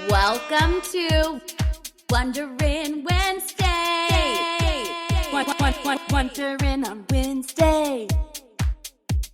Welcome to Wondering Wednesday. Wondering on Wednesday.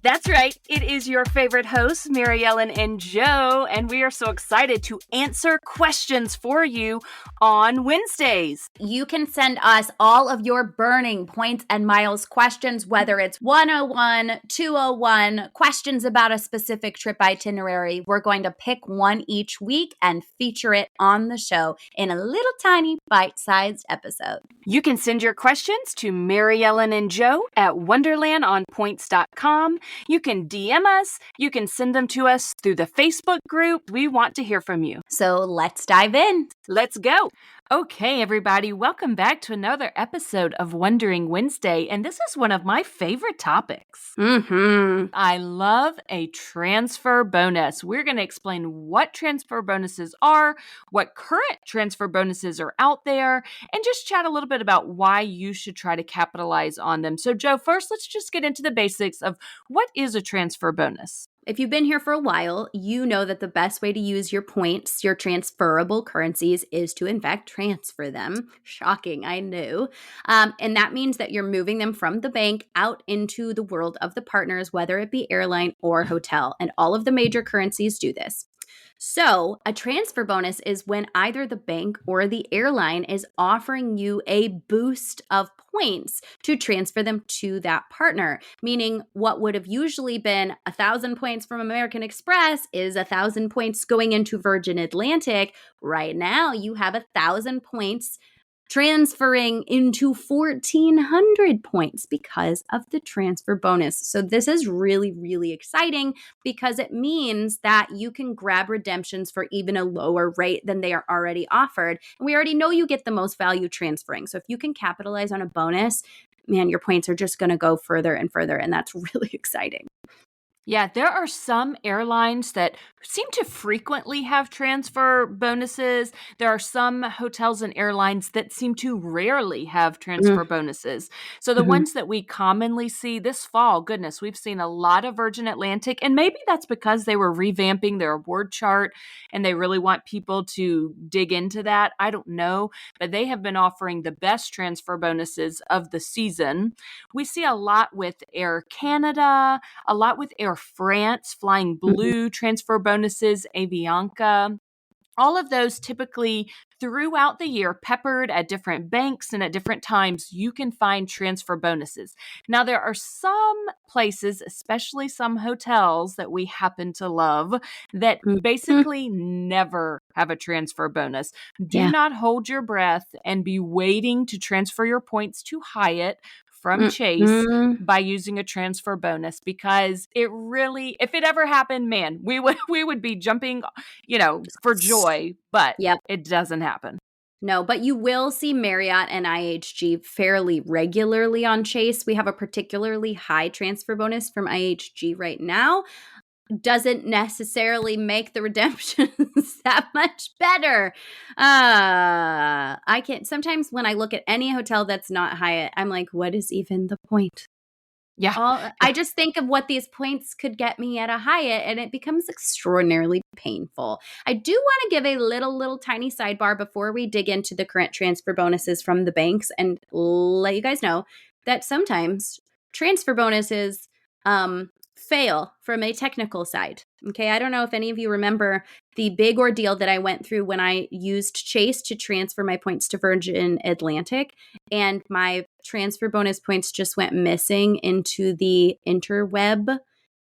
That's right. It is your favorite hosts, Mary Ellen and Joe, and we are so excited to answer questions for you on Wednesdays. You can send us all of your burning points and miles questions, whether it's 101, 201, questions about a specific trip itinerary. We're going to pick one each week and feature it on the show in a little tiny bite-sized episode. You can send your questions to Mary Ellen and Joe at wonderlandonpoints.com. You can DM us. You can send them to us through the Facebook group. We want to hear from you. So let's dive in. Let's go. Okay, everybody, welcome back to another episode of Wondering Wednesday, and this is one of my favorite topics. I love a transfer bonus. We're going to explain what transfer bonuses are, what current transfer bonuses are out there, and just chat a little bit about why you should try to capitalize on them. So, Joe, first, let's just get into the basics of what is a transfer bonus. If you've been here for a while, you know that the best way to use your points, your transferable currencies, is to, in fact, transfer them. Shocking, I knew. And that means that you're moving them from the bank out into the world of the partners, whether it be airline or hotel. And all of the major currencies do this. So a transfer bonus is when either the bank or the airline is offering you a boost of points to transfer them to that partner, meaning what would have usually been 1,000 points from American Express is 1,000 points going into Virgin Atlantic. Right now, you have 1,000 points transferring into 1,400 points because of the transfer bonus. So this is really, really exciting because it means that you can grab redemptions for even a lower rate than they are already offered. And we already know you get the most value transferring. So if you can capitalize on a bonus, man, your points are just going to go further and further. And that's really exciting. Yeah, there are some airlines that seem to frequently have transfer bonuses. There are some hotels and airlines that seem to rarely have transfer bonuses. So the ones that we commonly see this fall, goodness, we've seen a lot of Virgin Atlantic, and maybe that's because they were revamping their award chart and they really want people to dig into that. I don't know, but they have been offering the best transfer bonuses of the season. We see a lot with Air Canada, a lot with Air France, Flying Blue, transfer bonuses, Avianca. All of those typically throughout the year, peppered at different banks and at different times, you can find transfer bonuses. Now, there are some places, especially some hotels that we happen to love, that basically never have a transfer bonus. Do not hold your breath and be waiting to transfer your points to Hyatt from Chase by using a transfer bonus, because it really, if it ever happened, man, we would be jumping, for joy, but it doesn't happen. No, but you will see Marriott and IHG fairly regularly on Chase. We have a particularly high transfer bonus from IHG right now. Doesn't necessarily make the redemptions that much better. I can't. Sometimes when I look at any hotel that's not Hyatt, I'm like, what is even the point? Yeah. I just think of what these points could get me at a Hyatt, and it becomes extraordinarily painful. I do want to give a little tiny sidebar before we dig into the current transfer bonuses from the banks and let you guys know that sometimes transfer bonuses fail from a technical side. Okay, I don't know if any of you remember the big ordeal that I went through when I used Chase to transfer my points to Virgin Atlantic, and my transfer bonus points just went missing into the interweb.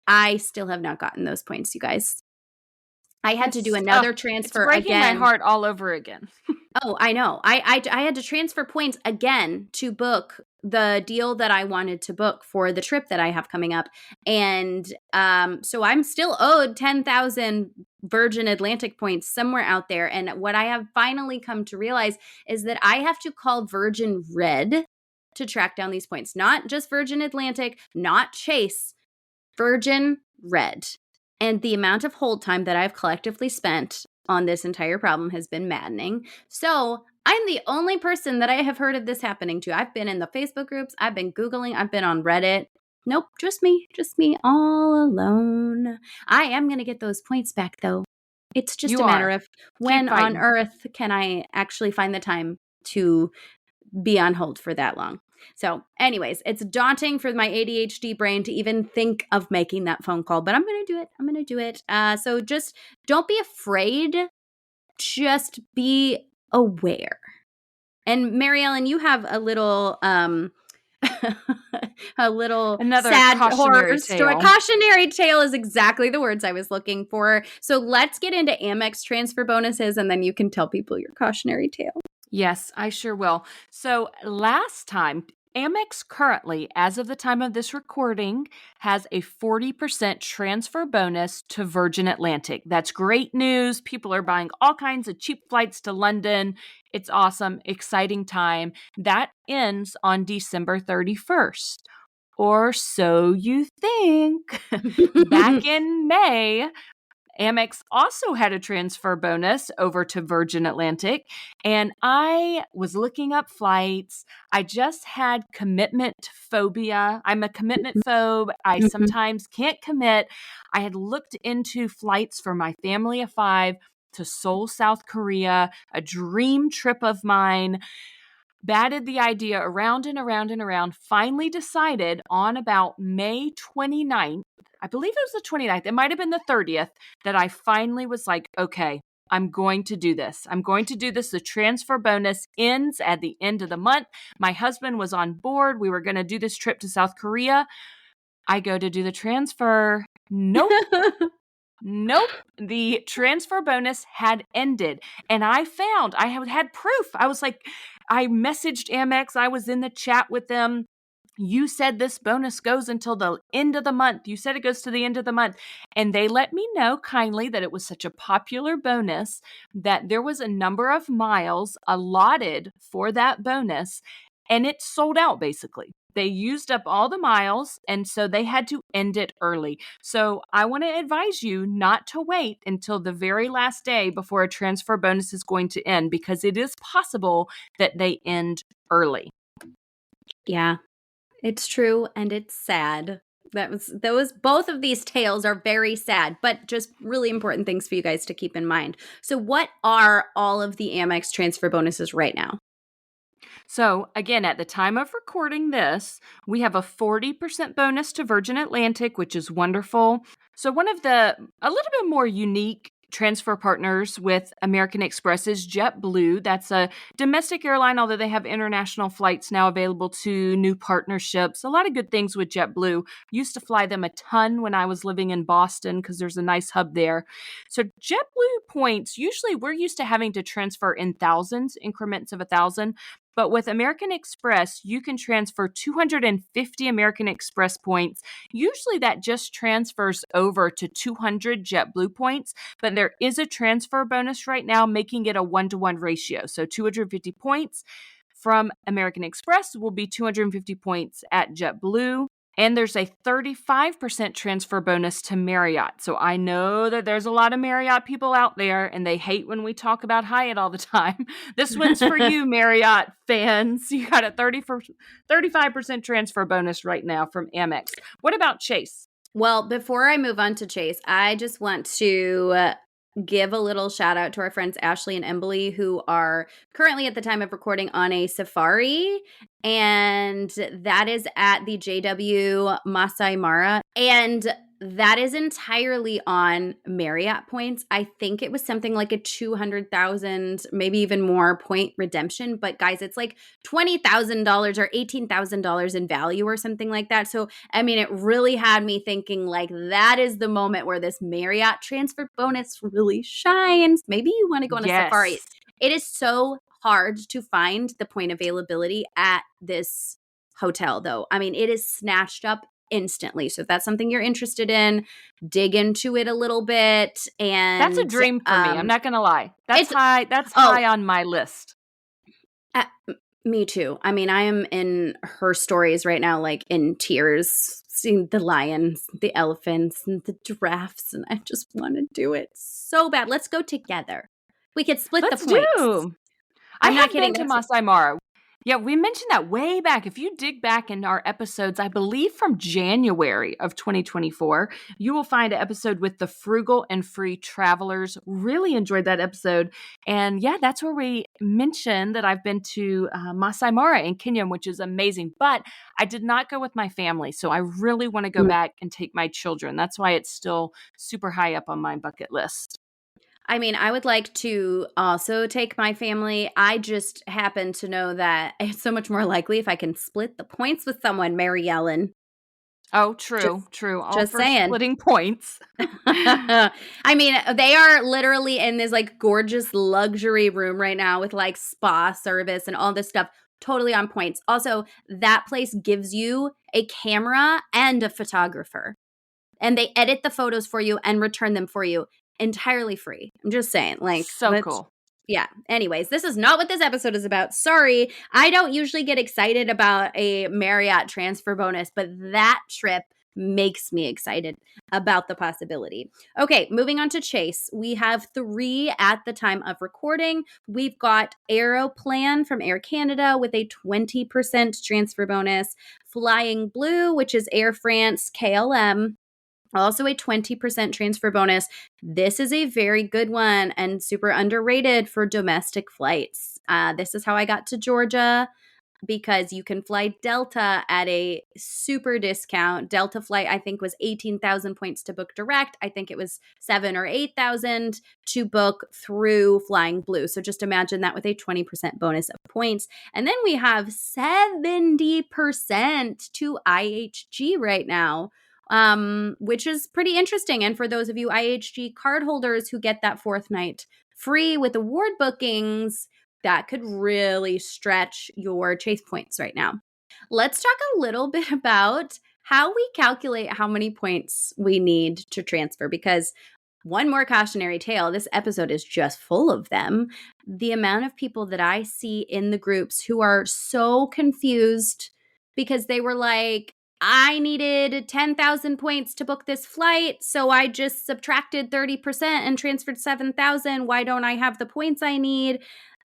I still have not gotten those points, you guys. I had to do another transfer it's breaking again. My heart all over again. Oh, I know. I had to transfer points again to book the deal that I wanted to book for the trip that I have coming up. And so I'm still owed 10,000 Virgin Atlantic points somewhere out there. And what I have finally come to realize is that I have to call Virgin Red to track down these points. Not just Virgin Atlantic, not Chase, Virgin Red. And the amount of hold time that I've collectively spent on this entire problem has been maddening. So I'm the only person that I have heard of this happening to. I've been in the Facebook groups, I've been Googling, I've been on Reddit. Nope, just me all alone. I am going to get those points back though. It's just You a matter are. of Keep when on fighting. earth can I actually find the time to be on hold for that long. So, anyways, it's daunting for my ADHD brain to even think of making that phone call, but I'm going to do it. I'm going to do it. So just don't be afraid. Just be aware. And Mary Ellen, you have a little a little Another sad horror cautionary story. tale. Cautionary tale is exactly the words I was looking for. So let's get into Amex transfer bonuses and then you can tell people your cautionary tale. Yes, I sure will. So last time, Amex currently, as of the time of this recording, has a 40% transfer bonus to Virgin Atlantic. That's great news. People are buying all kinds of cheap flights to London. It's awesome, exciting time. That ends on December 31st. Or so you think. Back in May, Amex also had a transfer bonus over to Virgin Atlantic, and I was looking up flights. I just had commitment phobia. I'm a commitment phobe. I sometimes can't commit. I had looked into flights for my family of 5 to Seoul, South Korea, a dream trip of mine. Batted the idea around and around and around, finally decided on about May 29th, I believe it was the 29th, it might have been the 30th, that I finally was like, okay, I'm going to do this. I'm going to do this. The transfer bonus ends at the end of the month. My husband was on board. We were going to do this trip to South Korea. I go to do the transfer. Nope. Nope. The transfer bonus had ended. And I had proof. I was like, I messaged Amex. I was in the chat with them. You said this bonus goes until the end of the month. You said it goes to the end of the month. And they let me know kindly that it was such a popular bonus that there was a number of miles allotted for that bonus. And it sold out basically. They used up all the miles, and so they had to end it early. So I want to advise you not to wait until the very last day before a transfer bonus is going to end, because it is possible that they end early. Yeah, it's true and it's sad. Those both of these tales are very sad, but just really important things for you guys to keep in mind. So what are all of the Amex transfer bonuses right now? So, again, at the time of recording this, we have a 40% bonus to Virgin Atlantic, which is wonderful. So, one of the a little bit more unique transfer partners with American Express is JetBlue. That's a domestic airline, although they have international flights now available to new partnerships. A lot of good things with JetBlue. Used to fly them a ton when I was living in Boston because there's a nice hub there. So JetBlue points, usually we're used to having to transfer in thousands, increments of 1,000. But with American Express, you can transfer 250 American Express points. Usually that just transfers over to 200 JetBlue points, but there is a transfer bonus right now making it a 1-to-1 ratio. So 250 points from American Express will be 250 points at JetBlue. And there's a 35% transfer bonus to Marriott. So I know that there's a lot of Marriott people out there, and they hate when we talk about Hyatt all the time. This one's for you, Marriott fans. You got a 35% transfer bonus right now from Amex. What about Chase? Well, before I move on to Chase, I just want to give a little shout out to our friends Ashley and Emily, who are currently at the time of recording on a safari, and that is at the JW Masai Mara, and that is entirely on Marriott points. I think it was something like a 200,000, maybe even more point redemption, but guys, it's like $20,000 or $18,000 in value or something like that. So I mean, it really had me thinking like that is the moment where this Marriott transfer bonus really shines. Maybe you want to go on a safari. Yes. It is so hard to find the point availability at this hotel, though. I mean, it is snatched up instantly. So if that's something you're interested in, dig into it a little bit. And That's a dream for me. I'm not going to lie. That's it's high on my list. uh, me too. I mean, I am in her stories right now, like in tears, seeing the lions, the elephants, and the giraffes, and I just want to do it so bad. Let's go together. We could split Let's the points. do. I'm I not have kidding. been to Masai Mara. Yeah, we mentioned that way back. If you dig back in our episodes, I believe from January of 2024, you will find an episode with the Frugal and Free Travelers. Really enjoyed that episode. And yeah, that's where we mentioned that I've been to Masai Mara in Kenya, which is amazing. But I did not go with my family. So I really want to go back and take my children. That's why it's still super high up on my bucket list. I mean, I would like to also take my family. I just happen to know that it's so much more likely if I can split the points with someone, Mary Ellen. Oh, Just true. All just for saying. splitting points. I mean, they are literally in this like gorgeous luxury room right now with like spa service and all this stuff. Totally on points. Also, that place gives you a camera and a photographer, and they edit the photos for you and return them for you entirely free. I'm just saying, like, So let's, cool. yeah. Anyways, this is not what this episode is about. Sorry. I don't usually get excited about a Marriott transfer bonus, but that trip makes me excited about the possibility. Okay, moving on to Chase. We have 3 at the time of recording. We've got Aeroplan from Air Canada with a 20% transfer bonus, Flying Blue, which is Air France KLM, also a 20% transfer bonus. This is a very good one and super underrated for domestic flights. This is how I got to Georgia, because you can fly Delta at a super discount. Delta flight, I think, was 18,000 points to book direct. I think it was 7 or 8,000 to book through Flying Blue. So just imagine that with a 20% bonus of points. And then we have 70% to IHG right now, which is pretty interesting. And for those of you IHG cardholders who get that 4th night free with award bookings, that could really stretch your Chase points right now. Let's talk a little bit about how we calculate how many points we need to transfer, because one more cautionary tale, this episode is just full of them. The amount of people that I see in the groups who are so confused because they were like, I needed 10,000 points to book this flight, so I just subtracted 30% and transferred 7,000. Why don't I have the points I need?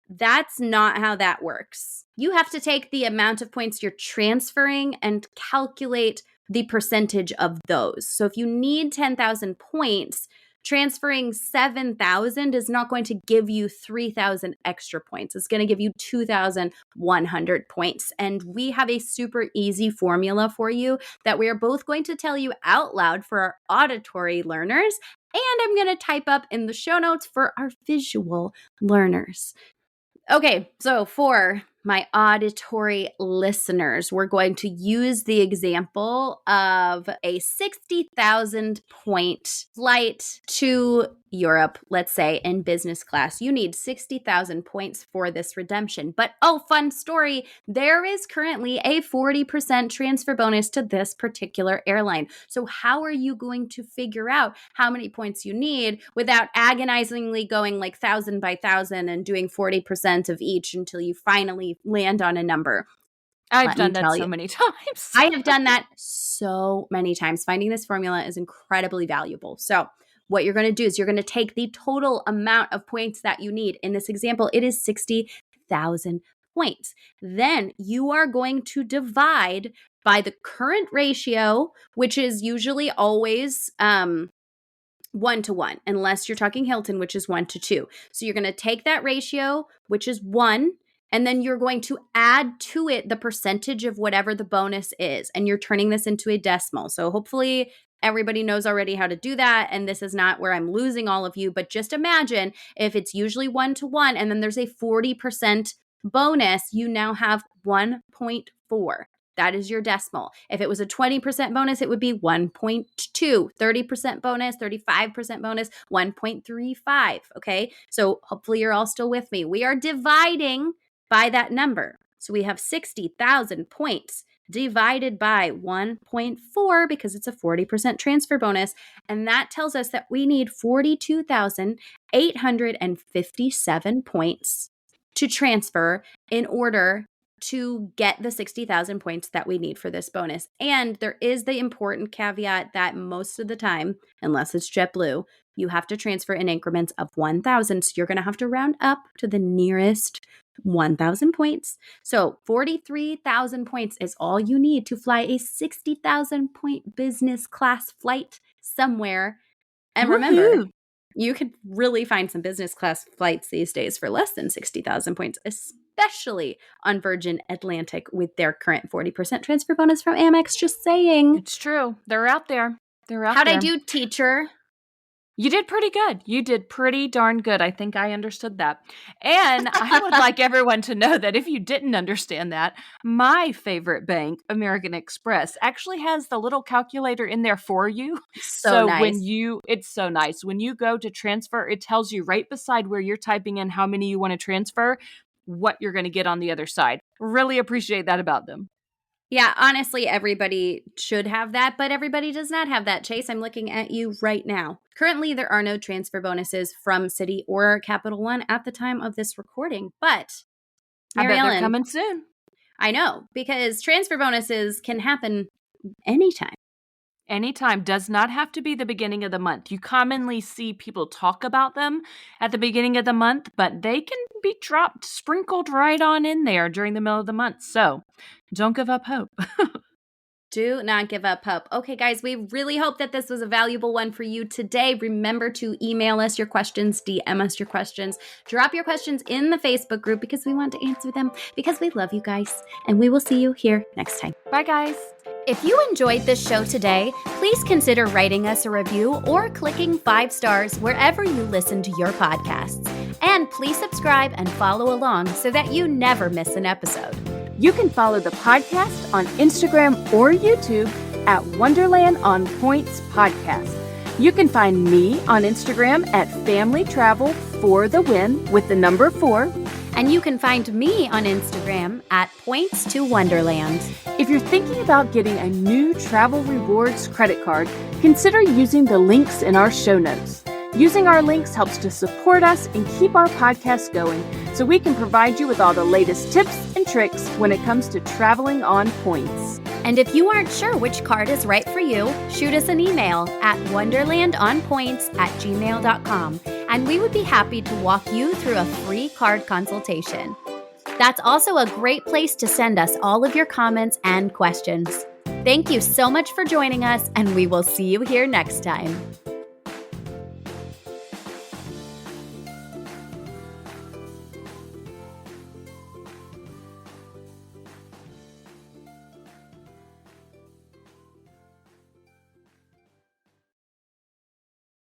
That's not how that works. You have to take the amount of points you're transferring and calculate the percentage of those. So if you need 10,000 points, transferring 7,000 is not going to give you 3,000 extra points. It's going to give you 2,100 points. And we have a super easy formula for you that we are both going to tell you out loud for our auditory learners. And I'm going to type up in the show notes for our visual learners. Okay, so for my auditory listeners, we're going to use the example of a 60,000 point flight to Europe, let's say in business class. You need 60,000 points for this redemption. But oh, fun story, there is currently a 40% transfer bonus to this particular airline. So how are you going to figure out how many points you need without agonizingly going like 1,000 by 1,000 and doing 40% of each until you finally land on a number? I've done that so many times. I have done that so many times. Finding this formula is incredibly valuable. So what you're going to do is you're going to take the total amount of points that you need. In this example, it is 60,000 points. Then you are going to divide by the current ratio, which is usually always 1-to-1, unless you're talking Hilton, which is 1-to-2. So you're going to take that ratio, which is 1, and then you're going to add to it the percentage of whatever the bonus is. And you're turning this into a decimal. So hopefully everybody knows already how to do that. And this is not where I'm losing all of you. But just imagine if it's usually 1-to-1 and then there's a 40% bonus, you now have 1.4. That is your decimal. If it was a 20% bonus, it would be 1.2. 30% bonus, 35% bonus, 1.35. Okay. So hopefully you're all still with me. We are dividing by that number. So we have 60,000 points divided by 1.4 because it's a 40% transfer bonus. And that tells us that we need 42,857 points to transfer in order to get the 60,000 points that we need for this bonus. And there is the important caveat that most of the time, unless it's JetBlue, you have to transfer in increments of 1,000. So you're going to have to round up to the nearest 1,000 points. So 43,000 points is all you need to fly a 60,000 point business class flight somewhere. And remember, Woohoo! you could really find some business class flights these days for less than 60,000 points, especially on Virgin Atlantic with their current 40% transfer bonus from Amex. Just saying. It's true. They're out there. They're out How'd there. I do, teacher? You did pretty good. You did pretty darn good. I think I understood that. And I would like everyone to know that if you didn't understand that, my favorite bank, American Express, actually has the little calculator in there for you. So nice. It's so nice. When you go to transfer, it tells you right beside where you're typing in how many you want to transfer, what you're going to get on the other side. Really appreciate that about them. Yeah, honestly, everybody should have that, but everybody does not have that. Chase, I'm looking at you right now. Currently, there are no transfer bonuses from Citi or Capital One at the time of this recording, but Mary I bet Ellen, they're coming soon. I know, because transfer bonuses can happen anytime. Anytime. Does not have to be the beginning of the month. You commonly see people talk about them at the beginning of the month, but they can be dropped, sprinkled right on in there during the middle of the month. So don't give up hope. Do not give up hope. Okay, guys, we really hope that this was a valuable one for you today. Remember to email us your questions, DM us your questions, drop your questions in the Facebook group because we want to answer them because we love you guys. And we will see you here next time. Bye, guys. If you enjoyed this show today, please consider writing us a review or clicking 5 stars wherever you listen to your podcasts. And please subscribe and follow along so that you never miss an episode. You can follow the podcast on Instagram or YouTube at Wonderland on Points Podcast. You can find me on Instagram at Family Travel for the Win with the number 4. And you can find me on Instagram at Points to Wonderland. If you're thinking about getting a new Travel Rewards credit card, consider using the links in our show notes. Using our links helps to support us and keep our podcast going so we can provide you with all the latest tips and tricks when it comes to traveling on points. And if you aren't sure which card is right for you, shoot us an email at wonderlandonpoints@gmail.com, and we would be happy to walk you through a free card consultation. That's also a great place to send us all of your comments and questions. Thank you so much for joining us, and we will see you here next time.